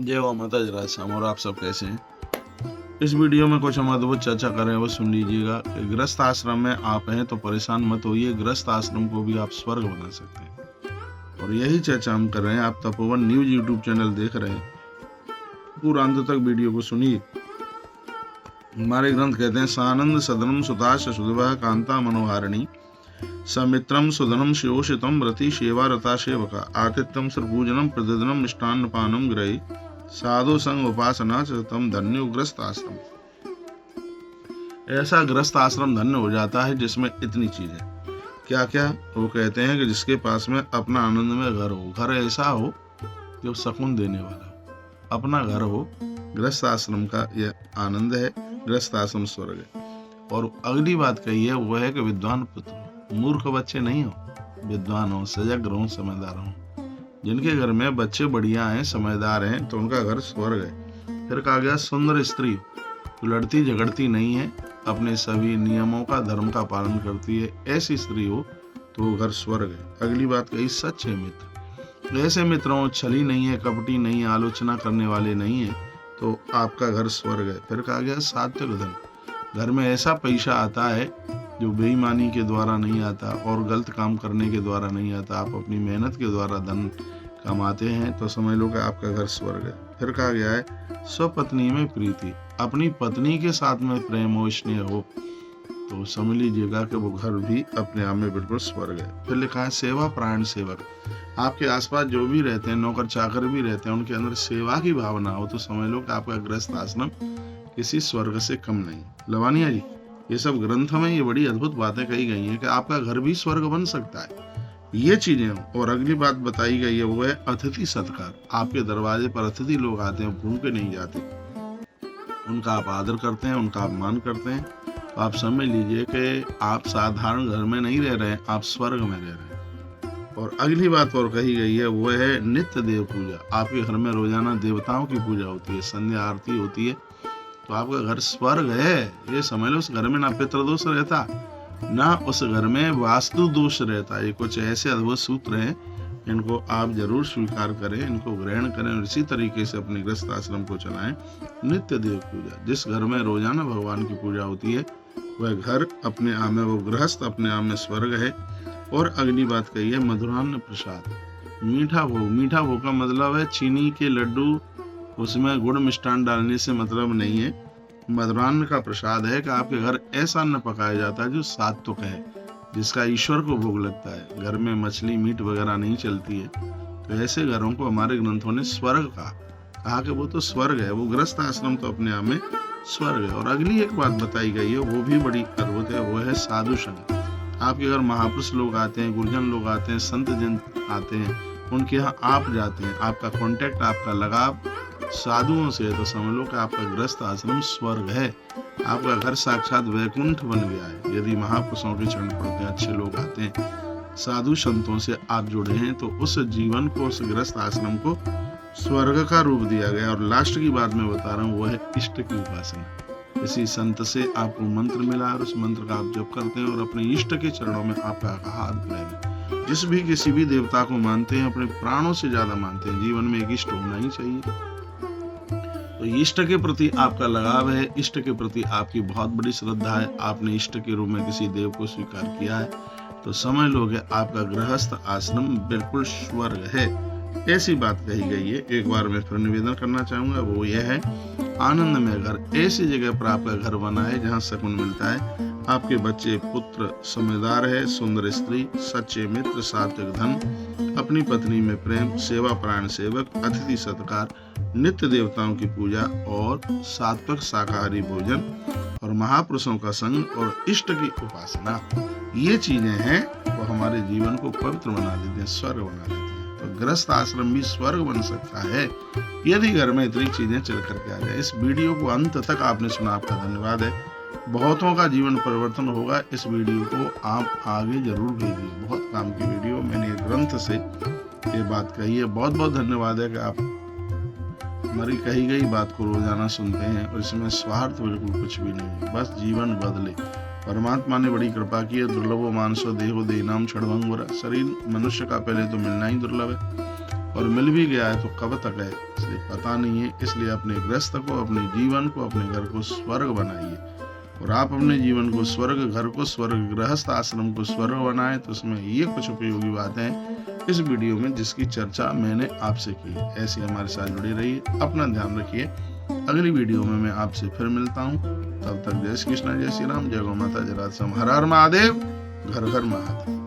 जय हो माता जी राजश्याम। और आप सब कैसे हैं? इस वीडियो में कुछ हम अद्भुत चर्चा कर रहे हैं, वो सुन लीजिएगा। गृहस्थ आश्रम में आप हैं तो परेशान मत होइए, गृहस्थ आश्रम को भी आप स्वर्ग बना सकते हैं। और यही चर्चा हम कर रहे हैं। आप तपोवन न्यूज यूट्यूब चैनल देख रहे हैं, पूरा अंत तक वीडियो को सुनिए। हमारे ग्रंथ कहते हैं, सानंद सदनम सुताश सुदवः कांता मनोहारिणी समित्रम सुदनम शिवोषितम व्रति सेवा रता सेवका आतिथ्यम सर्वपूजनम प्रतिदिनम मिष्टान्न पानम ग्रही साधु संग उपासना तम धन्यो ग्रस्त आश्रम। ऐसा ग्रस्त आश्रम धन्य हो जाता है जिसमें इतनी चीजें। क्या क्या? वो कहते हैं कि जिसके पास में अपना आनंदमय घर हो, घर ऐसा हो जो सुकून देने वाला, अपना घर हो। गृहस्थ आश्रम का यह आनंद है, गृहस्थ आश्रम स्वर्ग है। और अगली बात कही है वो है कि विद्वान पुत्र हो, मूर्ख बच्चे नहीं हो, विद्वान हो, सजग रहो, समझदार हो। जिनके घर में बच्चे बढ़िया हैं, समझदार हैं, तो उनका घर स्वर्ग है। फिर कहा गया सुंदर स्त्री तो लड़ती झगड़ती नहीं है, अपने सभी नियमों का, धर्म का पालन करती है, ऐसी स्त्री हो तो वो घर स्वर्ग है। अगली बात कही सच्चे मित्र, ऐसे मित्रों छली नहीं है, कपटी नहीं है, आलोचना करने वाले नहीं है, तो आपका घर स्वर्ग है। फिर कहा गया सात्विक धन, घर में ऐसा पैसा आता है जो बेईमानी के द्वारा नहीं आता और गलत काम करने के द्वारा नहीं आता। आप अपनी मेहनत के द्वारा धन कमाते हैं तो समझ लो कि आपका घर स्वर्ग है। फिर कहा गया है स्वपत्नी में प्रीति, अपनी पत्नी के साथ में प्रेम हो, स्नेह हो, तो समझ लीजिएगा कि वो घर भी अपने आप में बिल्कुल स्वर्ग है। फिर लिखा है सेवा प्राण सेवक, आपके आसपास जो भी रहते हैं, नौकर चाकर भी रहते हैं, उनके अंदर सेवा की भावना हो तो समझ लो कि आपका गृहस्थ आश्रम किसी स्वर्ग से कम नहीं। लवानिया जी, ये सब ग्रंथ में ये बड़ी अद्भुत बातें कही गई हैं कि आपका घर भी स्वर्ग बन सकता है, ये चीजें। और अगली बात बताई गई है वो है अतिथि सत्कार। आपके दरवाजे पर अतिथि लोग आते हैं, भूखे नहीं जाते, उनका आप आदर करते हैं, उनका आप मान करते हैं, तो आप समझ लीजिए कि आप साधारण घर में नहीं रह रहे हैं, आप स्वर्ग में रह रहे हैं। और अगली बात और कही गई है वो है नित्य देव पूजा। आपके घर में रोजाना देवताओं की पूजा होती है, संध्या आरती होती है, तो आपका घर स्वर्ग है। ये समझ लो उस घर में ना पितृदोष रहता, ना उस घर में वास्तु दोष रहता। ये कुछ ऐसे अद्भुत सूत्र हैं, इनको आप जरूर स्वीकार करें, इनको ग्रहण करें और इसी तरीके से अपने गृहस्थ आश्रम को चलाएं। नित्य देव पूजा, जिस घर में रोजाना भगवान की पूजा होती है वह घर अपने आप में, वो गृहस्थ अपने आप में स्वर्ग है। और अगली बात कही है मधुरान्न प्रसाद, मीठा भोग। मीठा भोग का मतलब है चीनी के लड्डू, उसमें गुड़ मिष्ठान डालने से मतलब नहीं है। मधुरान्न का प्रसाद है कि आपके घर ऐसा अन्न पकाया जाता है जो सात्विक है, जिसका ईश्वर को भोग लगता है। घर में मछली मीट वगैरह नहीं चलती है, तो ऐसे घरों को हमारे ग्रंथों ने स्वर्ग कहा कि वो तो स्वर्ग है। वो गृहस्थ आश्रम तो अपने आप में स्वर्ग है। और अगली एक बात बताई गई है वो भी बड़ी अद्भुत है, वो है साधु संग। आपके घर महापुरुष लोग आते हैं, गुरुजन लोग आते हैं, संत जन आते हैं, उनके यहाँ आप जाते हैं, आपका कॉन्टेक्ट, आपका लगाव साधुओं से है, तो समझ लो कि आपका गृहस्थ आश्रम स्वर्ग है। आपका घर साक्षात वैकुंठ बन गया है। यदि महापुरुषों के चरण पड़ते हैं, अच्छे लोग आते हैं, साधु संतों से आप जुड़े हैं, तो उस जीवन को, उस गृहस्थ आश्रम को स्वर्ग का रूप दिया गया। और लास्ट की बात मैं बता रहा हूँ वो है इष्ट की उपासना। किसी संत से आपको मंत्र मिला और उस मंत्र का आप जप करते हैं और अपने इष्ट के चरणों में आपका हाथ प्रेम। जिस भी किसी भी देवता को मानते हैं, अपने प्राणों से ज्यादा मानते हैं। जीवन में एक इष्ट होना ही चाहिए। तो इष्ट के प्रति आपका लगाव है, इष्ट के प्रति आपकी बहुत बड़ी श्रद्धा है, आपने इष्ट के रूप में किसी देव को स्वीकार किया है, तो समझ लो कि आपका गृहस्थ आश्रम बिल्कुल स्वर्ग है। ऐसी बात कही गई है। एक बार मैं फिर निवेदन करना चाहूंगा, वो यह है आनंदमय घर। ऐसी जगह पर आपका घर बना है जहाँ सुकून मिलता है, आपके बच्चे पुत्र समझदार है, सुंदर स्त्री, सच्चे मित्र, सात्विक धन, अपनी पत्नी में प्रेम, सेवा प्राण सेवक, अतिथि सत्कार, नित्य देवताओं की पूजा और सात्विक शाकाहारी भोजन और महापुरुषों का संग और इष्ट की उपासना। ये चीजें हैं वो हमारे जीवन को पवित्र बना देते हैं, स्वर्ग बना देते हैं। तो गृहस्थ आश्रम भी स्वर्ग बन सकता है यदि घर में इतनी चीजें चल करके आ जाए। इस वीडियो को अंत तक आपने सुना, आपका धन्यवाद है। बहुतों का जीवन परिवर्तन होगा। इस वीडियो को आप आगे जरूर भेजिए, बहुत काम की वीडियो। मैंने ग्रंथ से ये बात कही है। बहुत बहुत धन्यवाद है कि आप हमारी कही गई बात को रोजाना सुनते हैं और इसमें स्वार्थ बिल्कुल कुछ भी नहीं है, बस जीवन बदले। परमात्मा ने बड़ी कृपा की है। दुर्लभो मानसो देहो देनाम क्षणभंगुर, शरीर मनुष्य का पहले तो मिलना ही दुर्लभ है और मिल भी गया है तो कब तक है इसलिए पता नहीं है। इसलिए अपने गृहस्थ को, अपने जीवन को, अपने घर को स्वर्ग बनाइए। और आप अपने जीवन को स्वर्ग, घर को स्वर्ग, गृहस्थ आश्रम को स्वर्ग बनाएं तो उसमें ये कुछ उपयोगी बातें इस वीडियो में जिसकी चर्चा मैंने आपसे की। ऐसे हमारे साथ जुड़े रहिए, अपना ध्यान रखिए। अगली वीडियो में मैं आपसे फिर मिलता हूँ। तब तक जय श्री कृष्ण, जय श्री राम, जय गौ माता, जय राधे श्याम, हर हर महादेव, घर घर महादेव।